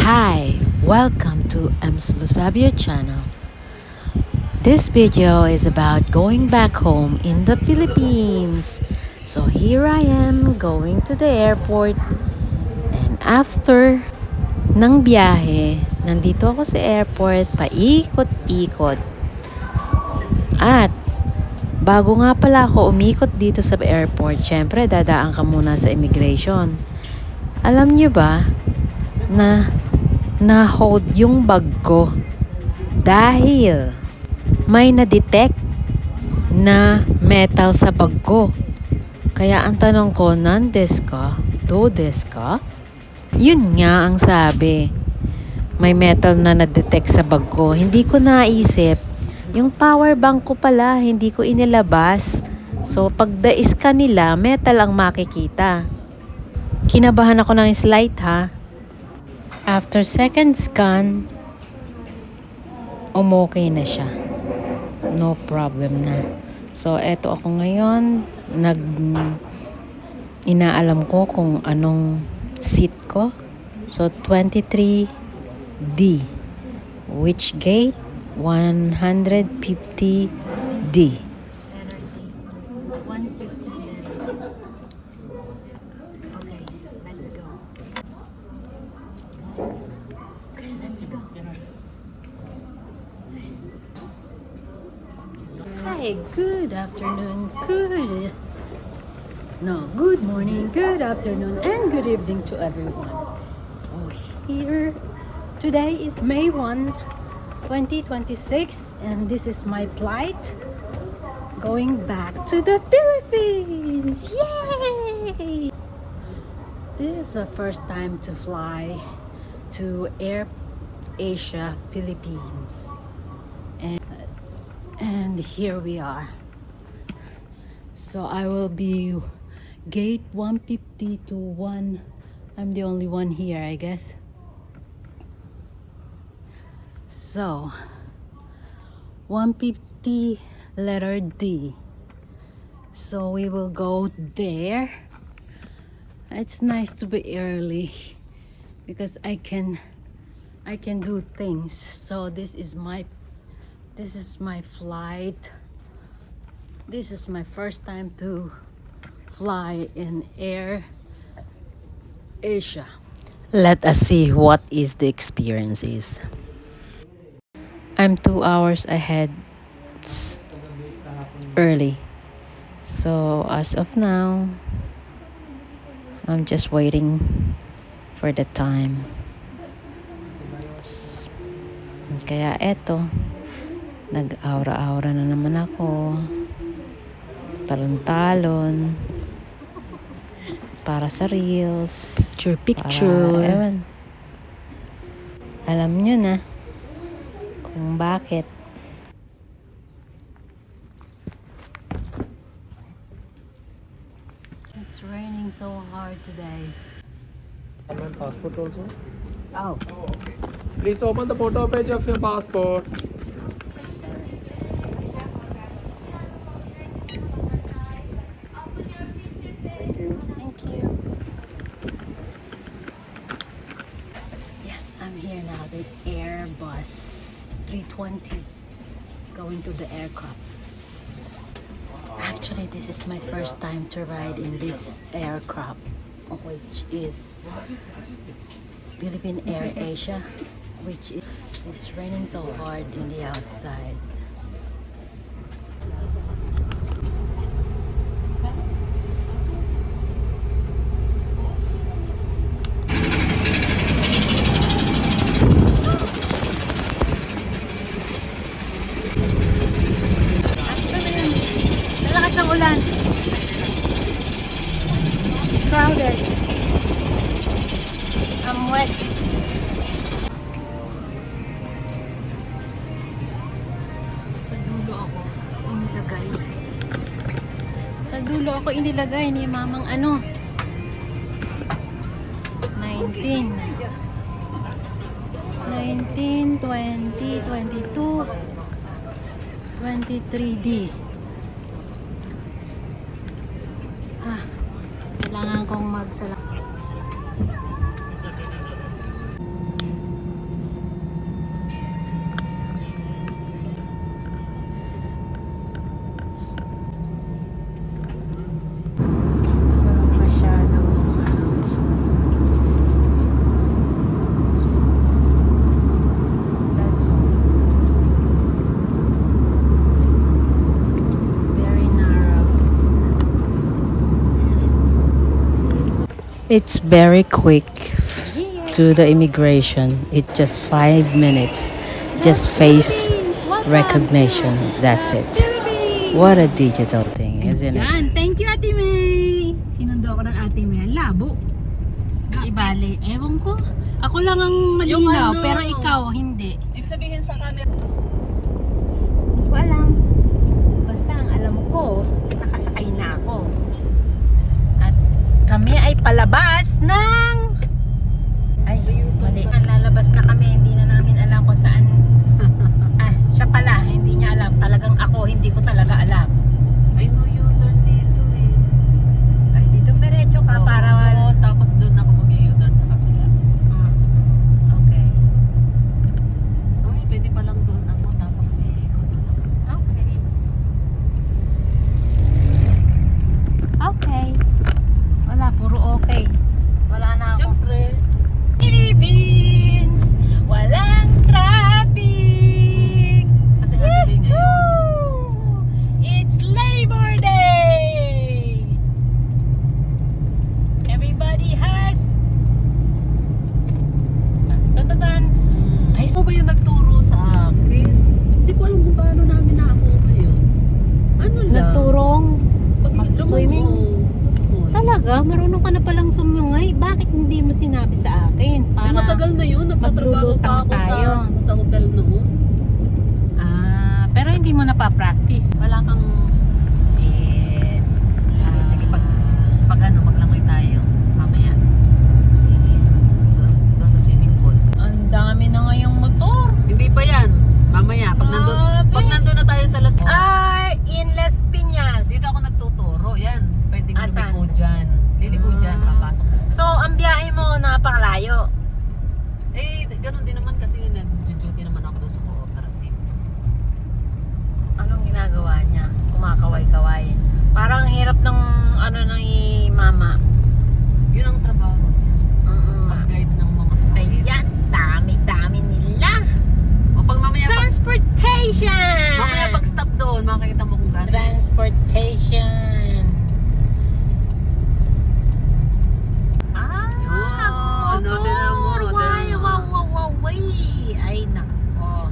Hi, welcome to Ems Lusabio channel. This video is about going back home in the Philippines. So here I am going to the airport, and after ng biyahe, nandito ako sa airport, paikot-ikot. At bago nga pala ako umikot dito sa airport, syempre dadaan ka muna sa immigration. Alam niyo ba na na-hold yung bag ko dahil may na-detect na metal sa bag ko. Kaya ang tanong ko, nandes ka? Todes ka? Yun nga ang sabi. May metal na na-detect sa bag ko. Hindi ko naisip. Yung power bank ko pala, hindi ko inilabas. So, pagdais ka nila, metal ang makikita. Kinabahan ako ng slight ha. After second scan, okay na siya. No problem na. So, eto ako ngayon. Inaalam ko kung anong seat ko. So, 23D. Which gate? 150D. Hi, good afternoon, good morning, good afternoon, and good evening to everyone. So here, today is May 1, 2026, and this is my flight going back to the Philippines. Yay! This is the first time to fly to Air Asia Philippines. And here we are. So I will be gate 150 to 1. I'm the only one here, I guess. So 150 letter D. So we will go there. It's nice to be early because I can do things. So this is my flight. This is my first time to fly in Air Asia. Let us see what is the experience is. I'm 2 hours ahead early. So as of now, I'm just waiting for the time. Kaya eto, nag-aura-aura na naman ako. Talon-talon. Para sa reels. Picture. Ewan. Alam nyo na kung bakit. It's raining so hard today. And passport also. Oh. Okay. Please open the photo page of your passport. Sorry. Thank you. Thank you. Yes, I'm here now. The Airbus 320 going to the aircraft. Actually, this is my first time to ride in this aircraft, which is Philippine Air Asia, which is, it's raining so hard in the outside. Malakas ng ulan. It's crowded. I'm wet. Sa dulo ako inilagay. Sa dulo ako inilagay ni mamang ano. 19, 20, 22, 23D. Kailangan kong magsala. It's very quick to the immigration. It just 5 minutes. Just face recognition. That's it. What a digital thing, isn't it? Yan, thank you Ate May. Sinundo ako ng Ate May. Ang labo. Ibali. Ewan ko. Ako lang ang malinaw, pero ikaw hindi. Ibig sabihin sa camera. Hindi ko alam. Basta ang alam ko, nakasakay na ako. At kami ay palabas ng... Ay, mali. Lalabas na kami, hindi na namin alam kung saan. Siya pala, hindi niya alam. Talagang ako, hindi ko talaga alam. Ay, no U-turn dito eh. Ay, dito merecho ka Oo, para... doon, tapos doon ako mag-U-turn sa kabila. Okay. Ay, pwede palang doon ako, tapos ikot doon ako. Okay. Okay. Wala, puro okay. Wala na ako. Siyempre. Philippines! Walang traffic! Kasi holiday ngayon. Woo! It's Labor Day! Everybody has... Tatatan! Ay, so ba yung nagturo sa akin? Hindi ko alam kung paano namin nakakuha ngayon. Ano lang? Nagturong Pag- mag-swimming? Oo. Talaga? Marunong ka na palang sumungay? Bakit hindi mo sinabi sa akin? Ay, matagal na yun. Nagtatrabaho pa maglulutang ako tayo. sa hotel noon. Pero hindi mo napapractice. Wala kang... It's... Sige, pag ano, maglangoy tayo. Mamaya. Sige. Doon sa swimming pool. Ang dami na ngayong motor. Hindi pa yan. Mamaya. Pag nandun na tayo sa Las... Are in Las Piñas. Dito ako nagtuturo. Yan. Pwedeng Asan? lumiko dyan. Liliko dyan. Papasok na sa... So, ang biyahe mo napakalayo. Eh, ganun din naman kasi nag-duty naman ako doon sa cooperative. Anong ginagawa niya? Kumakaway-kaway. Parang hirap ng ano ng mama. Yun ang trabaho niya. Pag-guide ng mga Ayan, dami-dami nila. O pag mamaya Transportation! mamaya pag stop doon, makikita mo kung gano'n. Transportation. Yun, no, tinan mo, tinan mo. Ay, nako.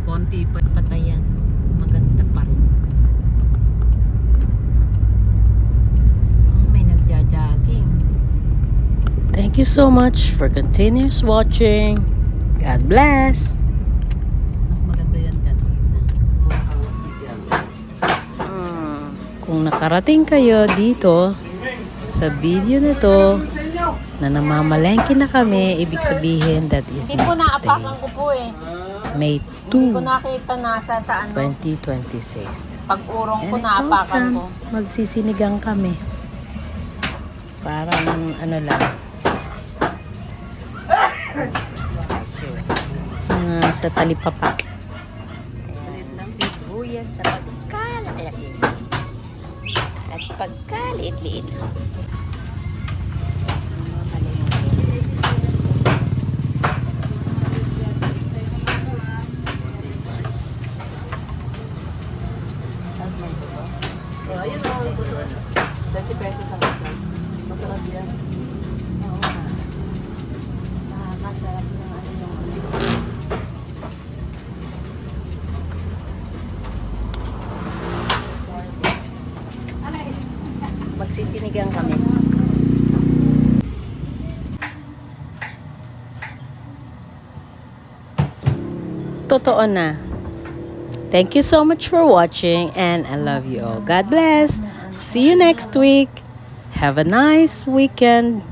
Konti pa. Patayan. Maganda pa rin. Oh, may nagja-jogging. Thank you so much for continuous watching. God bless. Mas maganda yan kanina. Mura kang sigaw. Kung nakarating kayo dito sa video na to na namamalengke na kami, ibig sabihin that is Hindi po next naapakan day, ko po eh. May Hindi ko 2, nakita nasa sa ano. 2026. Pag-urong ko And it's naapakan awesome. ko. Magsisinigang kami. Parang ano lang. Mga sa talipapa. Sibuyas na pagkalaki. At pagkaliit-liit. Ayun o, 20 pesos ang isa. Masarap yan. Oo nga. Nakakasarap ng ano yung Magsisinigang kami. Totoo na. Thank you so much for watching and I love you all. God bless. See you next week. Have a nice weekend.